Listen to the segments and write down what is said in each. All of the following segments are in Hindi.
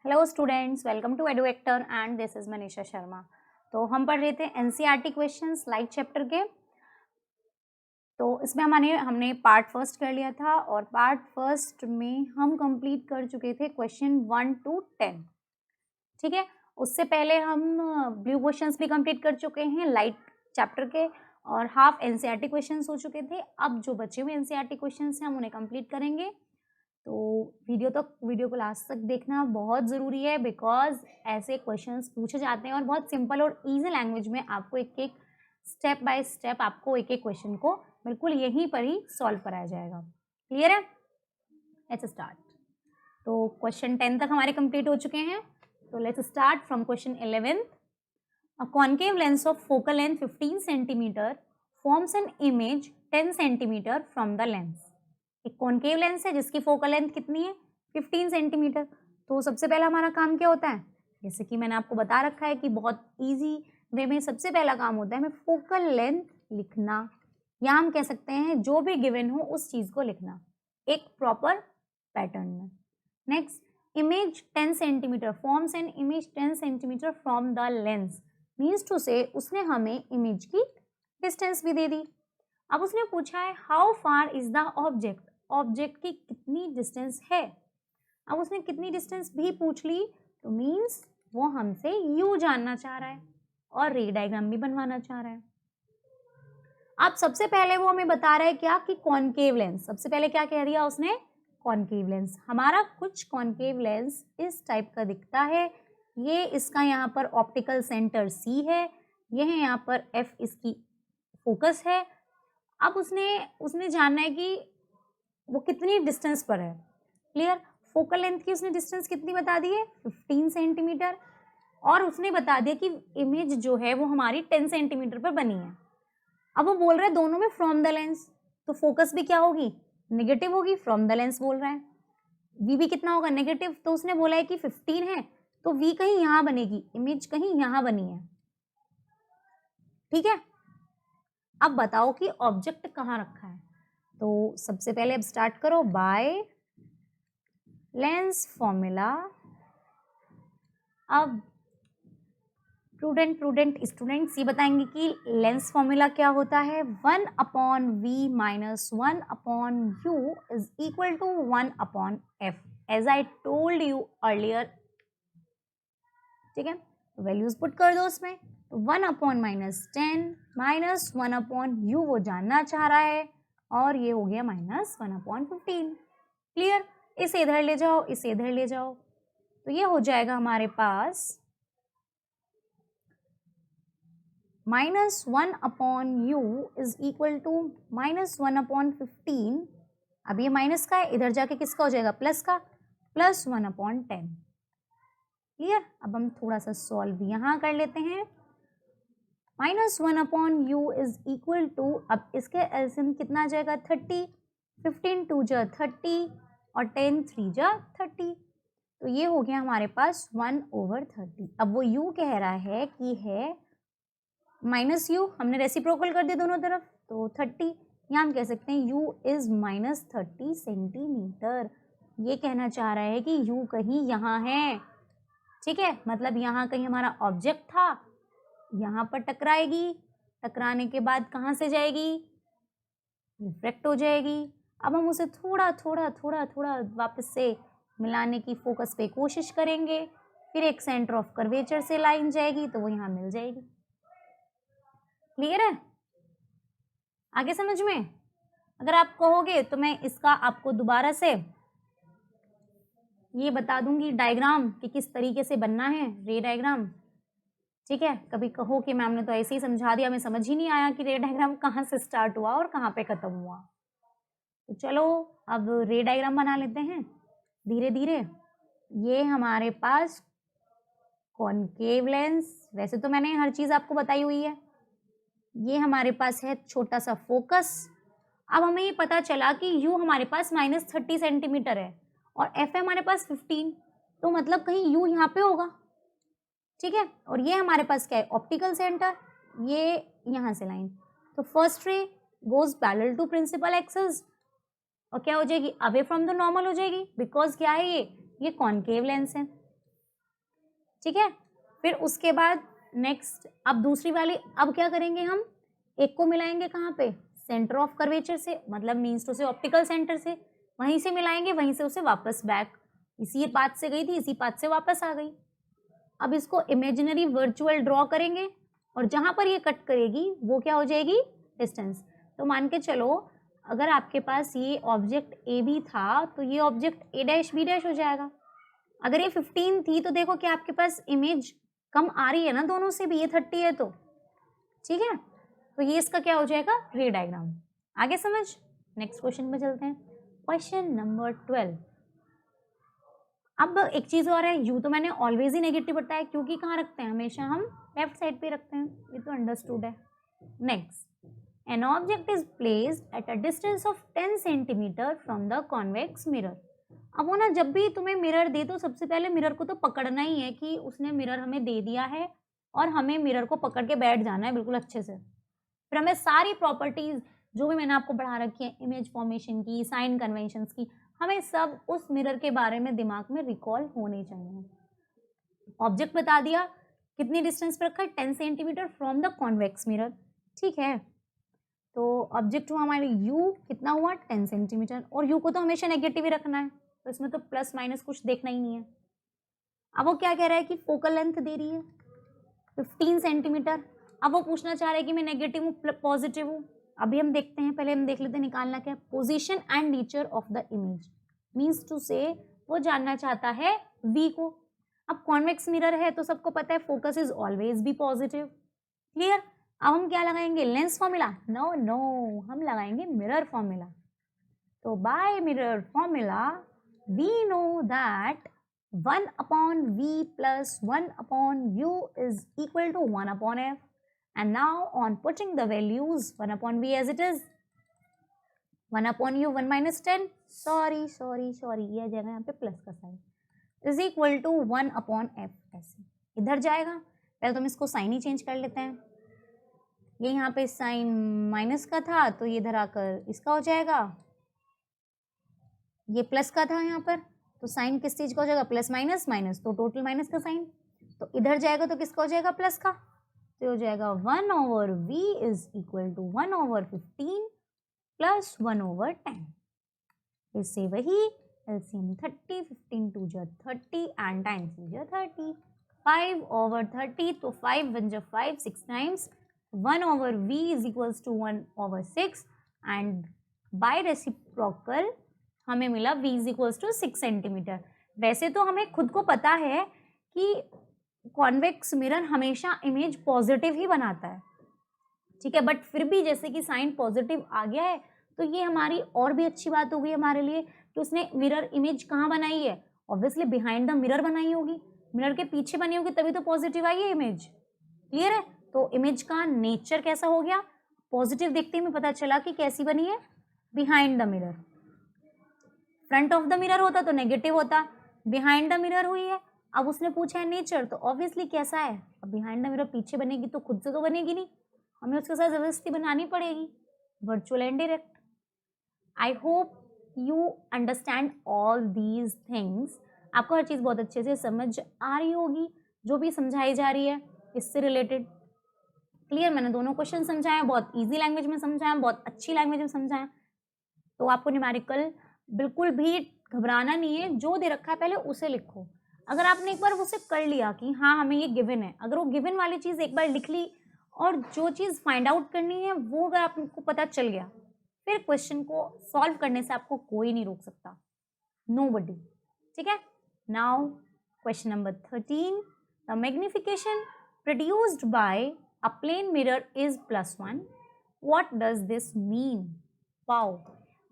Hello students, welcome to Eduvector and this is Manisha Sharma. तो हम पढ़ रहे थे एनसीईआरटी क्वेश्चंस लाइक चैप्टर के। तो इसमें हमने पार्ट फर्स्ट कर लिया था और पार्ट फर्स्ट में हम कंप्लीट कर चुके थे क्वेश्चन 1 to 10। ठीक है, उससे पहले हम ब्लू क्वेश्चंस भी कंप्लीट कर चुके हैं लाइट चैप्टर के और हाफ एनसीईआरटी क्वेश्चंस हो चुके थे। अब जो बचे हुए एनसीईआरटी क्वेश्चंस हैं हम उन्हें कंप्लीट करेंगे। तो वीडियो को लास्ट तक देखना बहुत ज़रूरी है, बिकॉज ऐसे क्वेश्चंस पूछे जाते हैं और बहुत सिंपल और इजी लैंग्वेज में आपको एक एक स्टेप बाय स्टेप आपको एक एक क्वेश्चन को बिल्कुल यहीं पर ही सॉल्व कराया जाएगा। क्लियर है? Let's start. तो क्वेश्चन 10 तक हमारे कंप्लीट हो चुके हैं। तो let's start from question 11। A concave lens of focal length 15 centimetre forms an image 10 centimetre from the lens. एक कॉन्केव लेंस है जिसकी फोकल लेंथ कितनी है? 15 सेंटीमीटर। तो सबसे पहला हमारा काम क्या होता है? जैसे कि मैंने आपको बता रखा है कि बहुत इजी वे में सबसे पहला काम होता है हमें फोकल लेंथ लिखना, या हम कह सकते हैं जो भी गिवन हो उस चीज को लिखना एक प्रॉपर पैटर्न में। Next, image 10 centimetre forms an image 10 centimetre from the lens means to say उसने हमें इमेज की डिस्टेंस भी दे दी। अब उसने पूछा है how far is the object, object की कितनी डिस्टेंस है। अब उसने कितनी डिस्टेंस भी पूछ ली तो मीन्स वो हमसे यू जानना चाह रहा है और रे डायग्राम भी बनवाना चाह रहा है। अब सबसे पहले वो हमें बता रहा है क्या कि कॉन्केव लेंस। सबसे पहले क्या कह दिया उसने? Concave lens. हमारा कुछ कॉन्केव लेंस इस टाइप का दिखता है। ये इसका यहाँ पर ऑप्टिकल सेंटर सी है, यह यहाँ पर एफ इसकी फोकस है। अब उसने जानना है कि वो कितनी डिस्टेंस पर है। क्लियर? फोकल लेंथ की उसने डिस्टेंस कितनी बता दी है? 15 सेंटीमीटर। और उसने बता दिया कि इमेज जो है वो हमारी 10 सेंटीमीटर पर बनी है। अब वो बोल रहा है दोनों में फ्रॉम द लेंस, तो फोकस भी क्या होगी? नेगेटिव होगी। फ्रॉम द लेंस बोल रहा है, वी भी कितना होगा? नेगेटिव। तो उसने बोला है कि 15 है तो वी कहीं यहां बनेगी, इमेज कहीं यहां बनी है। ठीक है, अब बताओ कि ऑब्जेक्ट कहाँ रखा है। तो सबसे पहले अब स्टार्ट करो बाय लेंस फॉर्मूला। अब प्रूडेंट स्टूडेंट्स ये बताएंगे कि लेंस फॉर्मूला क्या होता है। 1/v minus 1/u is equal to 1/f as I told you earlier. ठीक है, वैल्यूज पुट कर दो उसमें। तो 1/-10 माइनस 1/u वो जानना चाह रहा है और ये हो गया माइनस 1/15। क्लियर? इसे इधर ले जाओ, इसे इधर ले जाओ, तो ये हो जाएगा हमारे पास -1/u इज इक्वल टू -1/15। अब ये माइनस का है, इधर जाके किसका हो जाएगा? प्लस का, प्लस 1/10। क्लियर? अब हम थोड़ा सा सॉल्व यहाँ कर लेते हैं। -1/u इज इक्वल टू, अब इसके एलसीएम कितना आ जाएगा? 30। 15 2 जा 30 और 10 3 जा 30। तो ये हो गया हमारे पास 1/30। अब वो u कह रहा है कि है माइनस u, हमने रेसिप्रोकल कर दिया दोनों तरफ, तो 30। यहाँ हम कह सकते हैं u इज -30 सेंटीमीटर। ये कहना चाह रहा है कि u कहीं यहाँ है। ठीक है, मतलब यहाँ कहीं हमारा ऑब्जेक्ट था, यहाँ पर टकराएगी, टकराने के बाद कहाँ से जाएगी? रिफ्रैक्ट हो जाएगी। अब हम उसे थोड़ा थोड़ा थोड़ा थोड़ा वापस से मिलाने की फोकस पे कोशिश करेंगे, फिर एक सेंटर ऑफ कर्वेचर से लाइन जाएगी तो वो यहाँ मिल जाएगी। क्लियर है? आगे समझ में? अगर आप कहोगे तो मैं इसका आपको दोबारा से ये बता दूंगी डायग्राम कि किस तरीके से बनना है, रे डायग्राम। ठीक है, कभी कहो कि मैम ने तो ऐसे ही समझा दिया, हमें समझ ही नहीं आया कि रे डायग्राम कहाँ से स्टार्ट हुआ और कहाँ पे खत्म हुआ। तो चलो अब रे डायग्राम बना लेते हैं धीरे धीरे। ये हमारे पास कॉनकेव लेंस, वैसे तो मैंने हर चीज आपको बताई हुई है। ये हमारे पास है छोटा सा फोकस। अब हमें ये पता चला कि u हमारे पास -30 सेंटीमीटर है और f है हमारे पास 15, तो मतलब कहीं u यहाँ पे होगा। ठीक है, और ये हमारे पास क्या है? Optical centre. ये यहाँ से लाइन, तो first ray goes parallel to principal axis और क्या हो जाएगी? अवे फ्रॉम द नॉर्मल हो जाएगी, बिकॉज क्या है ये कॉनकेव लेंस है। ठीक है। फिर उसके बाद नेक्स्ट अब दूसरी वाली, अब क्या करेंगे हम, एक को मिलाएंगे कहाँ पे, सेंटर ऑफ कर्वेचर से, मतलब मीन्स टू से ऑप्टिकल सेंटर से, वहीं से मिलाएंगे, वहीं से उसे वापस बैक, इसी पाथ से गई थी, इसी पाथ से वापस आ गई। अब इसको इमेजिनरी वर्चुअल ड्रॉ करेंगे और जहां पर ये कट करेगी वो क्या हो जाएगी, डिस्टेंस। तो मान के चलो अगर आपके पास ये ऑब्जेक्ट ए बी था तो ये object A dash B dash हो जाएगा। अगर ये 15 थी तो देखो कि आपके पास इमेज कम आ रही है ना दोनों से भी, ये 30 है तो ठीक है। तो ये इसका क्या हो जाएगा, रे डायग्राम। आगे समझ, नेक्स्ट क्वेश्चन में चलते हैं। Question number 12। अब एक चीज और है, यू तो मैंने ऑलवेज ही नेगेटिव बताया क्योंकि कहाँ रखते हैं, हमेशा हम लेफ्ट साइड पे रखते हैं, ये तो अंडरस्टूड है। Next, an object is placed at a distance of 10 centimetre from the convex mirror. अब वो ना जब भी तुम्हें मिरर दे तो सबसे पहले मिरर को तो पकड़ना ही है कि उसने मिरर हमें दे दिया है और हमें मिरर को पकड़ के बैठ जाना है बिल्कुल अच्छे से। फिर हमें सारी प्रॉपर्टीज जो भी मैंने आपको पढ़ा रखी है, इमेज फॉर्मेशन की, साइन कन्वेंशंस की, हमें सब उस मिरर के बारे में दिमाग में रिकॉल होने चाहिए। ऑब्जेक्ट बता दिया, कितनी डिस्टेंस पर रखा है, 10 centimetre from the convex mirror, ठीक है। तो ऑब्जेक्ट हुआ हमारे यू, कितना हुआ 10 सेंटीमीटर, और यू को तो हमेशा नेगेटिव ही रखना है, तो इसमें तो प्लस माइनस कुछ देखना ही नहीं है। अब वो क्या कह रहा है कि फोकल लेंथ दे रही है 15 सेंटीमीटर। अब वो पूछना चाह रहा है कि मैं नेगेटिव हूँ पॉजिटिव हूँ। अभी हम देखते हैं, पहले हम देख लेते हैं निकालना क्या, position and nature of the image, means to say वो जानना चाहता है वी को। अब कॉन्वेक्स मिरर है तो सबको पता है focus is always be positive, clear. अब हम क्या लगाएंगे, लेंस फॉर्मूला, नो नो, हम लगाएंगे मिरर फॉर्मूला। तो by mirror formula we know that 1 upon v plus 1 upon u is equal to 1 upon f. And now on putting the values 1 upon v as it is, 1 upon u 1 minus 10, sorry, ये आ जाएगा यहाँ पे प्लस का sign, is equal to 1 upon f। ऐसे इधर जाएगा, पहले तो हम इसको साइन ही चेंज कर लेते हैं। ये यहाँ पे साइन माइनस का था तो ये इधर आकर इसका हो जाएगा, ये प्लस का था यहाँ पर, तो साइन किस चीज का हो जाएगा, प्लस माइनस माइनस, तो टोटल माइनस का साइन, तो इधर जाएगा तो किसका हो जाएगा, प्लस का, तो हो जाएगा 1 over v is equal to 1 over 15 plus 1 over 10। इससे वही एलसीएम 30, 15 टू जा 30 एंड टाइम्स जा 30, 5 ओवर 30, तो 5 1 जा 5, 6 times 1 over v is equals to 1 over 6 and by reciprocal हमें मिला v is equals to 6 centimetre. वैसे तो हमें खुद को पता है कि कॉन्वेक्स मिरर हमेशा इमेज पॉजिटिव ही बनाता है, ठीक है, बट फिर भी जैसे कि साइन पॉजिटिव आ गया है तो ये हमारी और भी अच्छी बात हो गई हमारे लिए कि उसने मिरर इमेज कहाँ बनाई है, ऑब्वियसली बिहाइंड द मिरर बनाई होगी, मिरर के पीछे बनी होगी तभी तो पॉजिटिव आई है इमेज, क्लियर है। तो इमेज का नेचर कैसा हो गया, पॉजिटिव देखते ही हमें पता चला कि कैसी बनी है, behind the mirror. Front of the mirror होता तो नेगेटिव होता, बिहाइंड द मिरर हुई है। अब उसने पूछा है नेचर, तो ऑब्वियसली कैसा है, अब बिहाइंड द मिरर पीछे बनेगी तो खुद से तो बनेगी नहीं, हमें उसके साथ जबरदस्ती बनानी पड़ेगी, virtual and direct. I hope you understand all these things. आपको हर चीज़ बहुत अच्छे से समझ आ रही होगी जो भी समझाई जा रही है इससे रिलेटेड, क्लियर। मैंने दोनों क्वेश्चन समझाए, बहुत ईजी लैंग्वेज में समझाया, बहुत अच्छी लैंग्वेज में समझाया। तो आपको न्यूमेरिकल बिल्कुल भी घबराना नहीं है, जो दे रखा है पहले उसे लिखो। अगर आपने एक बार उसे कर लिया कि हाँ हमें ये गिवन है, अगर वो गिवन वाली चीज़ एक बार लिख ली और जो चीज़ फाइंड आउट करनी है वो अगर आपको पता चल गया, फिर क्वेश्चन को सॉल्व करने से आपको कोई नहीं रोक सकता, नोबडी, ठीक है। Now question number 13, the magnification produced by a plane mirror is +1, what does this mean. Wow,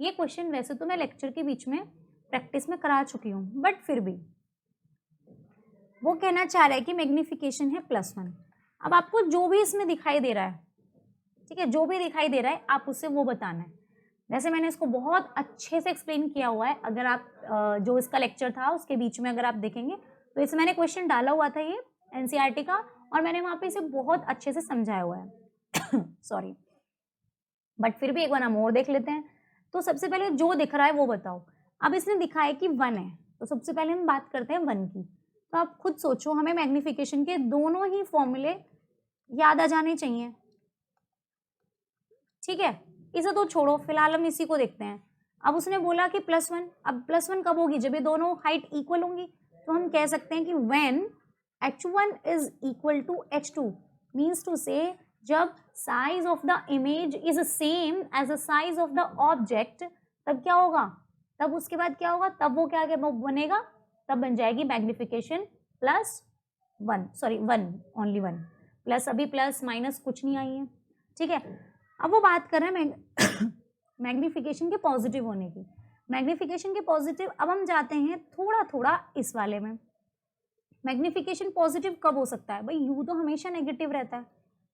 ये क्वेश्चन वैसे तो मैं लेक्चर के बीच में प्रैक्टिस में करा चुकी हूँ, बट फिर भी वो कहना चाह रहा है कि मैग्निफिकेशन है +1। अब आपको जो भी इसमें दिखाई दे रहा है, ठीक है, जो भी दिखाई दे रहा है आप उससे वो बताना है। वैसे मैंने इसको बहुत अच्छे से एक्सप्लेन किया हुआ है, अगर आप जो इसका लेक्चर था उसके बीच में अगर आप देखेंगे तो इसमें मैंने क्वेश्चन डाला हुआ था ये एनसीईआरटी का, और मैंने वहाँ पे इसे बहुत अच्छे से समझाया हुआ है सॉरी, बट फिर भी एक बार हम और देख लेते हैं। तो सबसे पहले जो दिख रहा है वो बताओ। अब इसने दिखाया कि 1 है, तो सबसे पहले हम बात करते हैं 1 की। तो आप खुद सोचो, हमें मैग्नीफिकेशन के दोनों ही फॉर्मूले याद आ जाने चाहिए, ठीक है। इसे तो छोड़ो, फिलहाल हम इसी को देखते हैं। अब उसने बोला कि +1, अब +1 कब होगी, जब ये दोनों हाइट इक्वल होंगी। तो हम कह सकते हैं कि when h1 is equal to h2 means to say जब size of the image is same as the size of the object, तब क्या होगा, तब उसके बाद क्या होगा, तब वो क्या बनेगा, तब बन जाएगी मैग्निफिकेशन +1, सॉरी 1, ओनली 1, प्लस अभी प्लस माइनस कुछ नहीं आई है, ठीक है। अब वो बात कर रहे हैं मैग्निफिकेशन के पॉजिटिव होने की। मैग्निफिकेशन के पॉजिटिव, अब हम जाते हैं थोड़ा थोड़ा इस वाले में। मैग्निफिकेशन पॉजिटिव कब हो सकता है भाई, यू तो हमेशा नेगेटिव रहता है,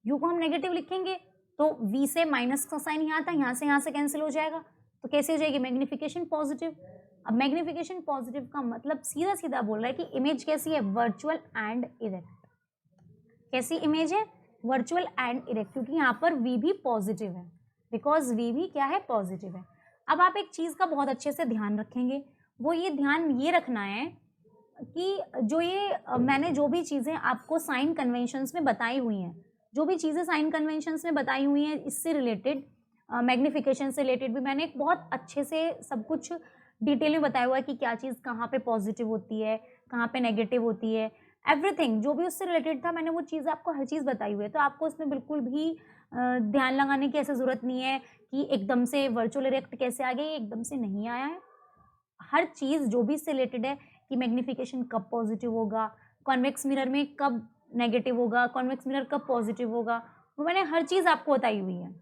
यू को हम नेगेटिव लिखेंगे तो v से माइनस का साइन यहाँ आता है, यहाँ से कैंसिल हो जाएगा, तो कैसे हो जाएगी मैग्निफिकेशन पॉजिटिव। अब मैग्निफिकेशन पॉजिटिव का मतलब सीधा सीधा बोल रहा है कि इमेज कैसी है, वर्चुअल एंड इरेक्ट। कैसी इमेज है, वर्चुअल एंड इरेक्ट, क्योंकि यहाँ पर v भी पॉजिटिव है, बिकॉज v भी क्या है, पॉजिटिव है। अब आप एक चीज का बहुत अच्छे से ध्यान रखेंगे, वो ये ध्यान ये रखना है कि जो ये मैंने जो भी चीजें आपको साइन कन्वेंशंस में बताई हुई हैं, जो भी चीजें साइन कन्वेंशंस में बताई हुई हैं इससे रिलेटेड, मैग्निफिकेशन से रिलेटेड भी मैंने एक बहुत अच्छे से सब कुछ डिटेल में बताया हुआ है कि क्या चीज़ कहाँ पे पॉजिटिव होती है, कहाँ पे नेगेटिव होती है, एवरीथिंग जो भी उससे रिलेटेड था मैंने वो चीज़ आपको हर चीज़ बताई हुई है। तो आपको उसमें बिल्कुल भी ध्यान लगाने की ऐसी ज़रूरत नहीं है कि एकदम से वर्चुअल इरेक्ट कैसे आ गई, एकदम से नहीं आया है। हर चीज़ जो भी इससे रिलेटेड है कि मैग्निफिकेशन कब पॉजिटिव होगा, कॉन्वेक्स मिरर में कब नेगेटिव होगा, कॉन्वेक्स मिरर कब पॉजिटिव होगा, वो मैंने हर चीज़ आपको बताई हुई है।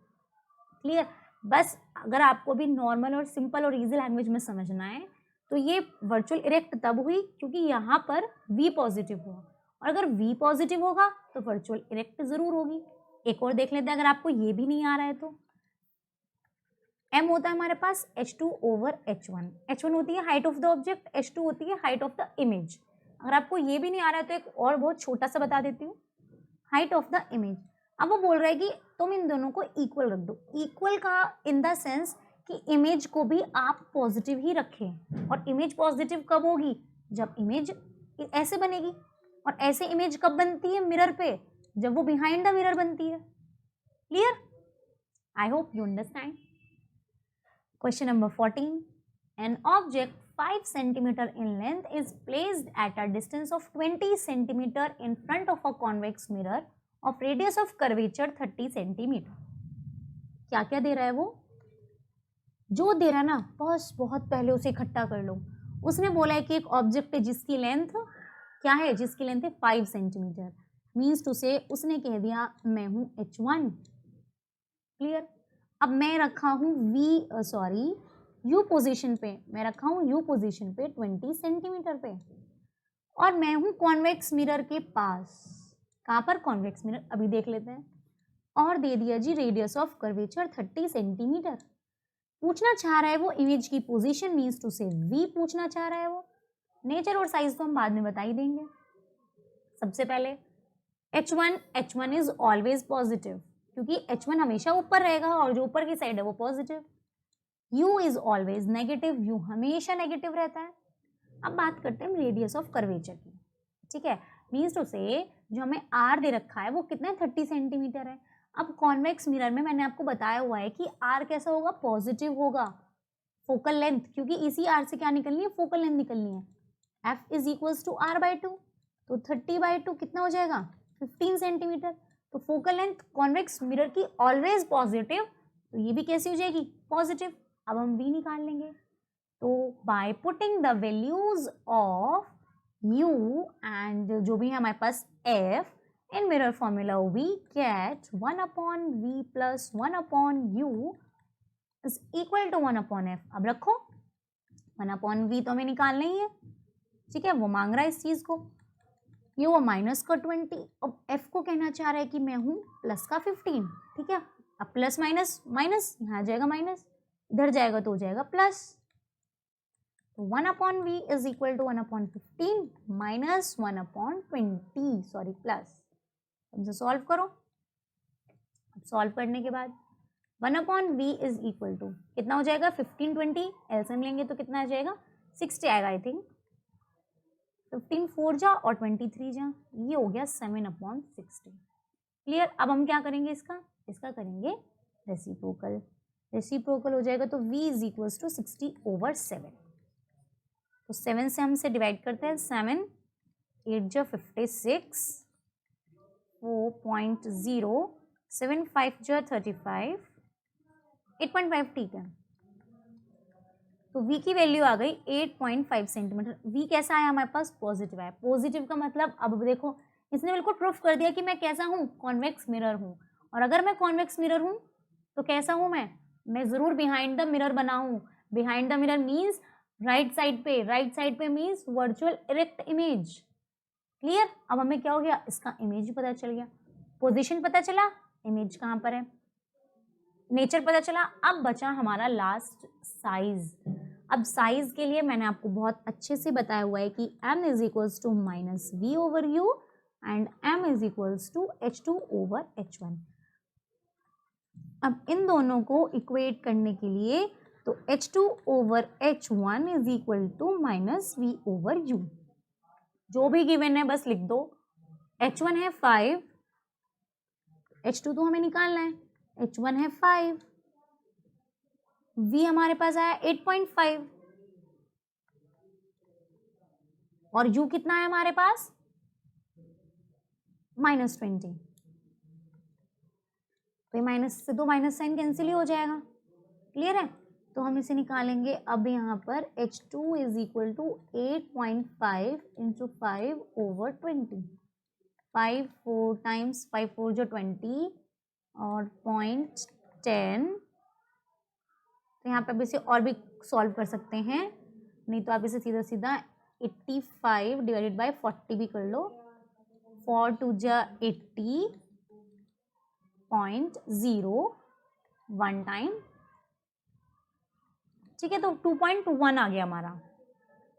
क्लियर। बस अगर आपको भी नॉर्मल और सिंपल और इजी लैंग्वेज में समझना है तो ये वर्चुअल इरेक्ट तब हुई क्योंकि यहाँ पर v पॉजिटिव हुआ, और अगर v पॉजिटिव होगा तो वर्चुअल इरेक्ट जरूर होगी। एक और देख लेते हैं अगर आपको ये भी नहीं आ रहा है तो। m होता है हमारे पास h2/h1, h1 होती है height of the object, h2 होती है हाइट ऑफ द इमेज। अगर आपको ये भी नहीं आ रहा है तो एक और बहुत छोटा सा बता देती हूँ, हाइट ऑफ द इमेज। अब वो बोल रहा है कि तुम इन दोनों को इक्वल रख दो। इक्वल का इन द सेंस कि इमेज को भी आप पॉजिटिव ही रखें, और इमेज पॉजिटिव कब होगी, जब इमेज ऐसे बनेगी, और ऐसे इमेज कब बनती है मिरर पे, जब वो बिहाइंड द मिरर बनती है। Clear, I hope you understand. Question number 14, an object 5 cm in length is placed at a distance of 20 cm in front of a convex mirror of radius of curvature 30 cm। क्या क्या दे रहा है वो, जो दे रहा है ना बस बहुत पहले उसे इकट्ठा कर लो। उसने बोला है कि एक ऑब्जेक्ट है जिसकी लेंथ क्या है, जिसकी लेंथ है 5 सेंटीमीटर, मीन्स टू से उसने कह दिया मैं हूं h1। क्लियर। अब मैं रखा हूं u पोजीशन पे, मैं रखा हूं u पोजीशन पे 20 सेंटीमीटर पे, और मैं हूं कॉन्वेक्स मिरर के पास। कहां पर, कॉन्वेक्स मिरर, अभी देख लेते हैं। और दे दिया जी रेडियस ऑफ कर्वेचर 30 सेंटीमीटर। पूछना चाह रहा है वो इमेज की पोजीशन, मीन्स टू से v पूछना चाह रहा है वो। नेचर और साइज तो हम बाद में बता ही देंगे। सबसे पहले h1 इज ऑलवेज पॉजिटिव, क्योंकि h1 हमेशा ऊपर रहेगा और जो ऊपर की साइड है वो positive. u is always negative, u हमेशा नेगेटिव रहता है। अब बात करते हैं रेडियस ऑफ कर्वेचर की, ठीक है। मीन्स टू से जो हमें r दे रखा है वो कितना है, 30 सेंटीमीटर है। अब कॉन्वेक्स मिरर में मैंने आपको बताया हुआ है कि r कैसा होगा, पॉजिटिव होगा। फोकल लेंथ, क्योंकि इसी r से क्या निकलनी है, फोकल लेंथ निकलनी है। f is equals to r/2, तो 30/2 कितना हो जाएगा, 15 सेंटीमीटर। तो फोकल लेंथ कॉन्वेक्स मिरर की ऑलवेज पॉजिटिव, तो ये भी कैसी हो जाएगी, पॉजिटिव। अब हम v निकाल लेंगे, तो by putting the values of u and जो भी है हमारे पास f in mirror formula we get 1/v plus 1/u is equal to 1/f। अब रखो 1/v तो हमें निकालना ही है, ठीक है। वो मांग रहा है इस चीज को, ये वो माइनस का 20, अब f को कहना चाह रहा है कि मैं हूं प्लस का 15, ठीक है। अब प्लस माइनस माइनस, यहाँ जाएगा माइनस, इधर जाएगा तो हो जाएगा प्लस। तो 1/v is equal to 1/15 minus 1/20, sorry plus. इसे सॉल्व करो। अब सॉल्व करने के बाद 1/v इज इक्वल टू कितना हो जाएगा, 15 20 एलसीएम लेंगे तो कितना आ जाएगा, 60 आएगा आई थिंक। 15 4 जा और 23 जा, ये हो गया 7/60। क्लियर। अब हम क्या करेंगे, इसका करेंगे रेसिप्रोकल। रेसिप्रोकल हो जाएगा तो v इज इक्वल्स टू 60/7। तो 7 से हम इसे डिवाइड करते हैं, 7 8 जा 56, 4.0, 7 5 जा 35, 8.5 ठीक है। तो v की वैल्यू आ गई 8.5 सेंटीमीटर। v कैसा आया हमारे पास, पॉजिटिव आया। पॉजिटिव का मतलब, अब देखो इसने बिल्कुल प्रूफ कर दिया कि मैं कैसा हूँ, कॉन्वेक्स मिरर हूँ। और अगर मैं कॉन्वेक्स मिरर हूँ तो कैसा हूँ मैं ज़रूर बिहाइंड द मिरर बना हूँ। Behind the mirror means right side पे means virtual erect image. Clear. अब हमें क्या हो गया, इसका इमेज पता चल गया, पोजीशन पता चला, इमेज कहाँ पर है, नेचर पता चला। अब बचा हमारा लास्ट साइज। अब साइज के लिए मैंने आपको बहुत अच्छे से बताया हुआ है कि m is equals to minus v over u and m is equals to h2 over h1। अब इन दोनों को इक्वेट करने के लिए तो h2 over h1 is equal to minus v over u, जो भी गिवन है बस लिख दो। h1 है 5, h2 तो हमें निकालना है, h1 है 5, v हमारे पास आया 8.5 और u कितना है हमारे पास, -20। तो माइनस से तो माइनस साइन कैंसिल ही हो जाएगा। क्लियर है। तो हम इसे निकालेंगे। अब यहाँ पर h2 is equal to 8.5 into 5 over 20। 5 4 times 5 4 जो 20 और 0.10। तो यहाँ पे अब इसे और भी सॉल्व कर सकते हैं, नहीं तो आप इसे सीधा सीधा 85 डिवाइडेड बाय 40 भी कर लो। 4 2 जा 80.0 वन टाइम, ठीक है। तो 2.1 आ गया हमारा।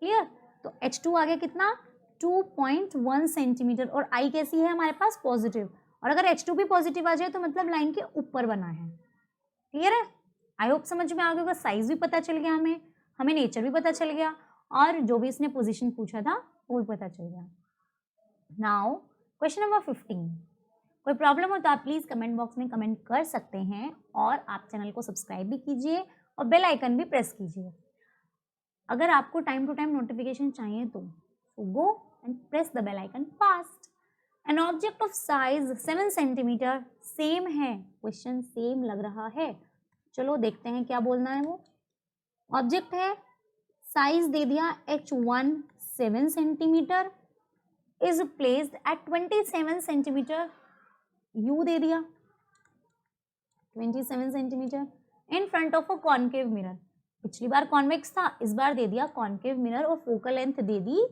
क्लियर। तो H2 आ गया कितना, 2.1 सेंटीमीटर। और I कैसी है हमारे पास, पॉजिटिव। और अगर H2 भी पॉजिटिव आ जाए तो मतलब लाइन के ऊपर बना है। क्लियर है। आई होप समझ में आ गया होगा। साइज भी पता चल गया हमें नेचर भी पता चल गया, और जो भी इसने पोजीशन पूछा था वो भी पता चल गया। Now question number 15। कोई प्रॉब्लम हो तो आप प्लीज़ कमेंट बॉक्स में कमेंट कर सकते हैं, और आप चैनल को सब्सक्राइब भी कीजिए और बेल आइकन भी प्रेस कीजिए। अगर आपको टाइम टू टाइम नोटिफिकेशन चाहिए तो go and press the bell icon fast. An object of size 7 centimetre, same है, क्वेश्चन सेम लग रहा है। चलो देखते हैं क्या बोलना है वो। ऑब्जेक्ट है, साइज दे दिया h1 7 centimetre, is placed at 27 centimetre, u दे दिया 27 centimetre in front of a concave mirror. पिछली बार कॉन्वेक्स था, इस बार दे दिया कॉनकेव मिरर, और फोकल लेंथ दे दी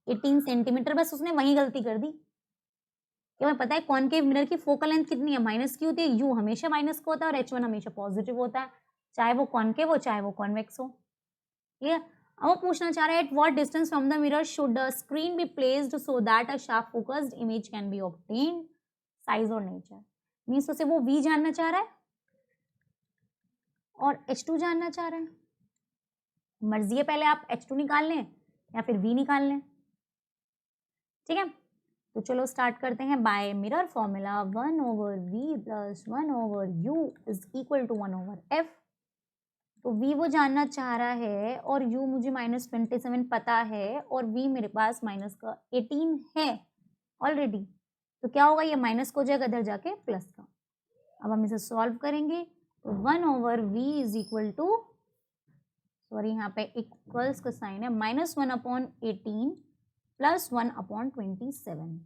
18 सेंटीमीटर। बस उसने वही गलती कर दी कि हमें पता है कॉनकेव मिरर की फोकल लेंथ कितनी है, माइनस की होती है, यू हमेशा माइनस का होता है और h1 हमेशा पॉजिटिव होता है, चाहे वो कॉनकेव हो चाहे वो कॉन्वेक्स हो। क्लियर। अब वो पूछना चाह रहा है at what distance from the mirror should the screen be placed so that a sharp focused image can be obtained. Size और नेचर मीन्स उसे वो v जानना चाह रहा है और h2 जानना चाह रहा है। मर्जी है, पहले आप h2 निकाल लें या फिर v निकाल लें। ठीक है, तो चलो स्टार्ट करते हैं। By mirror formula 1/v plus 1/u is equal to 1/f। तो v वो जानना चाह रहा है और u मुझे -27 पता है और v मेरे पास माइनस का 18 है ऑलरेडी। तो क्या होगा, ये माइनस को हो जाएगा इधर जाके प्लस का। अब हम इसे सॉल्व करेंगे तो 1/v is equal to, sorry यहाँ पे इक्वल्स का साइन है, -1/18 प्लस 1/27।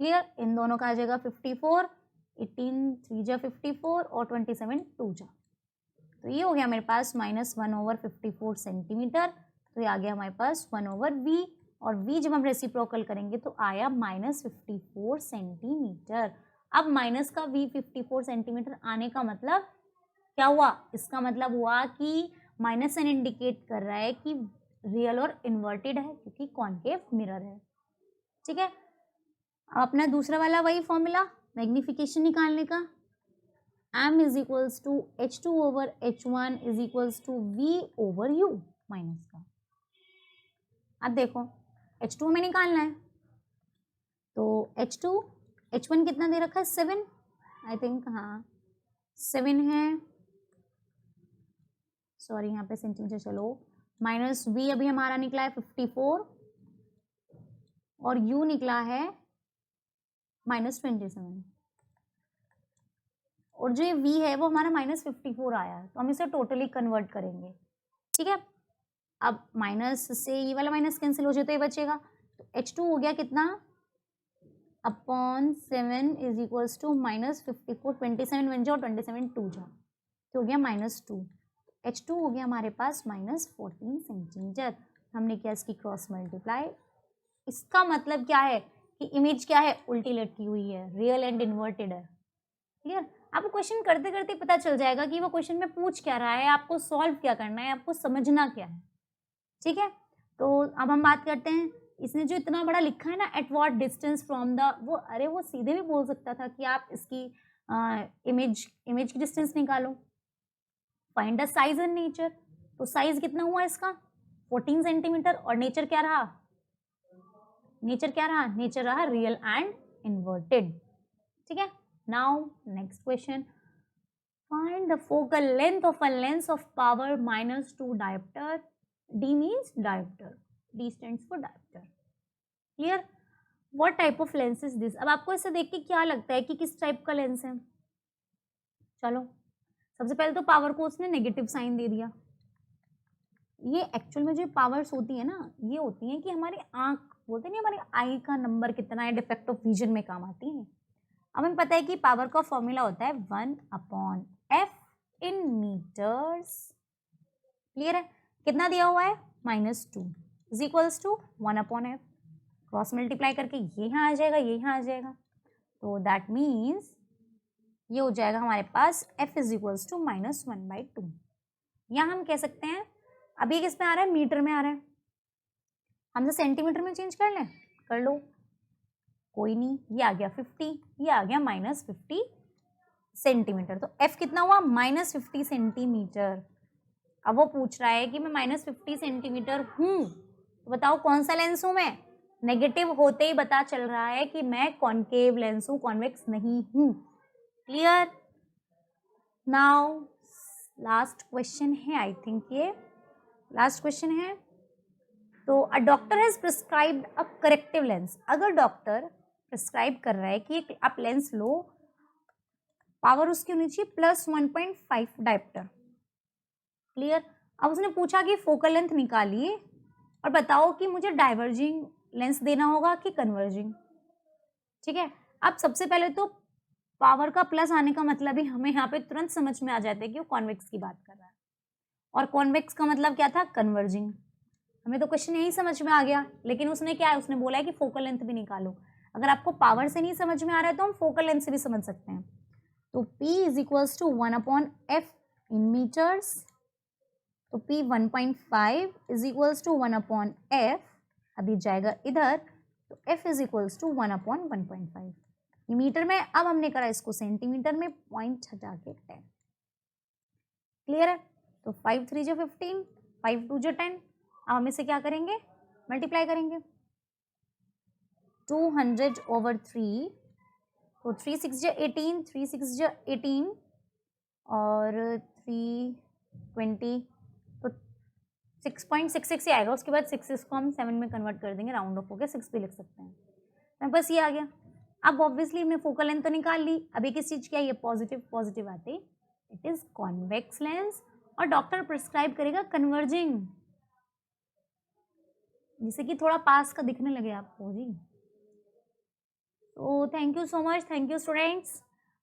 क्लियर। इन दोनों का आ जाएगा 54, 18 3 जा 54 और 27 2 जा। तो ये हो गया मेरे पास -1/54 सेंटीमीटर। तो ये आ गया हमारे पास 1/v, और v जब हम रेसिप्रोकल करेंगे तो आया -54 सेंटीमीटर। अब माइनस का v 54 सेंटीमीटर आने का मतलब क्या हुआ, इसका मतलब हुआ कि माइनस साइन इंडिकेट कर रहा है कि रियल और इन्वर्टेड है क्योंकि कॉनकेव मिरर है। ठीक है। अपना दूसरा वाला वही फॉर्मूला मैग्निफिकेशन निकालने का, m is equals to h2 over h1 is equals to v over u minus का। अब देखो H2 हमें निकालना है, तो H2 H1 कितना दे रखा है 7, आई थिंक हाँ 7 है, सॉरी यहाँ पे सेंटीमीटर, चलो माइनस V अभी हमारा निकला है 54 और U निकला है -27, और जो ये V है वो हमारा -54 आया है, तो हम इसे टोटली कन्वर्ट करेंगे, ठीक है। अब माइनस से ये वाला माइनस कैंसिल हो जाए तो ये बचेगा, तो H2 हो गया कितना अपॉन 7 इज इक्वल्स टू -54, 27 बन जाओ 27 2 जाओ, तो हो गया -2, H2 हो गया हमारे पास -14 सेंटीमीटर। हमने किया इसकी क्रॉस मल्टीप्लाई। इसका मतलब क्या है कि इमेज क्या है, उल्टी लटकी हुई है, रियल एंड इन्वर्टेड है। क्लियर? आपको क्वेश्चन करते करते पता चल जाएगा कि वो क्वेश्चन में पूछ क्या रहा है, आपको सॉल्व क्या करना है, आपको समझना क्या है, ठीक है। तो अब हम बात करते हैं, इसने जो इतना बड़ा लिखा है ना, at what distance from the, वो अरे वो सीधे भी बोल सकता था कि आप इसकी इमेज की डिस्टेंस निकालो, find the size in nature. तो साइज कितना हुआ इसका 14 सेंटीमीटर, और नेचर क्या रहा, नेचर रहा रियल एंड इन्वर्टेड, ठीक है। Now next question, find the focal length of a lens of power -2 dioptre, D means diopter, D stands for diopter, clear? What type of lens is this? अब आपको इसे देख के क्या लगता है कि किस टाइप का लेंस है? चलो सबसे पहले तो पावर को उसने नेगेटिव साइन दे दिया। ये एक्चुअल में जो पावर्स होती है ना, ये होती हैं कि हमारी आंख, बोलते नहीं हमारी आई का नंबर कितना है, डिफेक्ट ऑफ विजन में काम आती है। अब हमें पता है कि पावर का फॉर्मूला होता है 1/f इन मीटर्स, क्लियर है? कितना दिया हुआ है -2 is equals to 1/f, cross multiply करके ये यहाँ आ जाएगा, ये यहाँ आ जाएगा, तो दैट मीन्स ये हो जाएगा हमारे पास f इज इक्वल्स टू -1/2। यहाँ हम कह सकते हैं, अब ये किस में आ रहा है, मीटर में आ रहा है, हम तो सेंटीमीटर में चेंज कर लें, कर लो, कोई नहीं, ये आ गया 50, ये आ गया -50 सेंटीमीटर, तो f कितना हुआ -50 सेंटीमीटर। अब वो पूछ रहा है कि मैं -50 सेंटीमीटर हूँ, तो बताओ कौन सा लेंस हूँ मैं, नेगेटिव होते ही पता चल रहा है कि मैं कॉनकेव लेंस हूँ, कॉन्वेक्स नहीं हूँ, क्लियर? नाउ लास्ट क्वेश्चन है, आई थिंक ये लास्ट क्वेश्चन है। तो a doctor has prescribed a corrective lens, अगर डॉक्टर प्रिस्क्राइब कर रहा है कि आप लेंस लो, पावर उसकी होनी चाहिए +1.5 डायोप्टर, क्लियर? अब उसने पूछा कि फोकल लेंथ निकालिए और बताओ कि मुझे डाइवर्जिंग लेंस देना होगा कि कन्वर्जिंग, ठीक है। अब सबसे पहले तो पावर का प्लस आने का मतलब ही हमें यहाँ पे तुरंत समझ में आ जाता है कि वो कॉन्वेक्स की बात कर रहा है, और कॉन्वेक्स का मतलब क्या था, कन्वर्जिंग। हमें तो क्वेश्चन यही समझ में आ गया, लेकिन उसने क्या है, उसने बोला है कि फोकल लेंथ भी निकालो। अगर आपको पावर से नहीं समझ में आ रहा है तो हम फोकल लेंथ से भी समझ सकते हैं। तो P is equals to 1/f in metres, तो P 1.5 is equals to 1/f, अभी जाएगा इधर, तो F इज इक्वल्स टू 1/1.5, ये मीटर में। अब हमने करा इसको सेंटीमीटर में, पॉइंट हटा के 10, क्लियर है? तो 5 3 जो 15, 5 2 जो 10, अब हम इसे क्या करेंगे, मल्टीप्लाई करेंगे, 200/3, तो 3 6 जो 18, 3 6 जो 18 और 320, तो 6.66 ही आएगा, उसके बाद 6 को हम 7 में कन्वर्ट कर देंगे, राउंड ऑफ हो गया, 6 भी लिख सकते हैं, तो बस ये आ गया। अब ऑब्वियसली हमने फोकल लेंथ तो निकाल ली, अभी किस चीज़ की है, ये पॉजिटिव आते, इट इज कॉन्वेक्स लेंस, और डॉक्टर प्रिस्क्राइब करेगा कन्वर्जिंग, जिससे कि थोड़ा पास का दिखने लगे आपको जी। तो thank you so much, thank you students.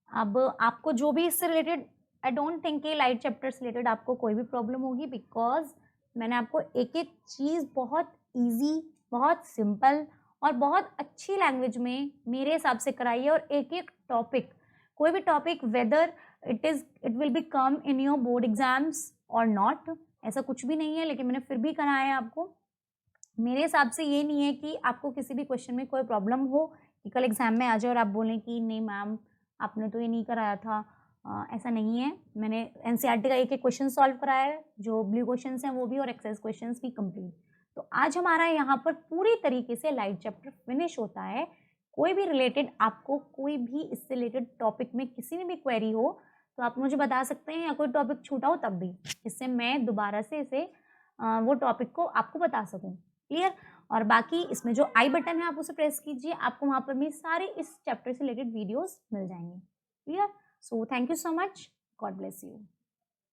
अब आपको जो भी इससे रिलेटेड, आई डोंट थिंक कि लाइट चैप्टर से रिलेटेड आपको कोई भी प्रॉब्लम होगी, बिकॉज मैंने आपको एक एक चीज़ बहुत ईजी, बहुत सिंपल और बहुत अच्छी लैंग्वेज में मेरे हिसाब से कराई है, और एक एक टॉपिक, कोई भी topic, whether it will be come in your board exams और नॉट, ऐसा कुछ भी नहीं है, लेकिन मैंने फिर भी कराया है आपको। मेरे हिसाब से ये नहीं है कि आपको किसी भी क्वेश्चन में कोई प्रॉब्लम हो कि कल एग्जाम में आ जाए और आप बोलें कि नहीं मैम आपने तो ये नहीं कराया था, ऐसा नहीं है। मैंने एनसीईआरटी का एक एक क्वेश्चन सॉल्व कराया है, जो ब्लू क्वेश्चन हैं वो भी, और एक्सरसाइज क्वेश्चन भी कंप्लीट। तो आज हमारा यहाँ पर पूरी तरीके से लाइट चैप्टर फिनिश होता है। कोई भी रिलेटेड आपको कोई भी इससे रिलेटेड टॉपिक में किसी में भी क्वेरी हो तो आप मुझे बता सकते हैं, या कोई टॉपिक छूटा हो तब भी, जिससे मैं दोबारा से इसे वो टॉपिक को आपको बता सकूं। क्लियर? और बाकी इसमें जो आई बटन है आप उसे प्रेस कीजिए, आपको वहाँ पर भी सारे इस चैप्टर से रिलेटेड वीडियोस मिल जाएंगे। Clear? So thank you so much, God bless you.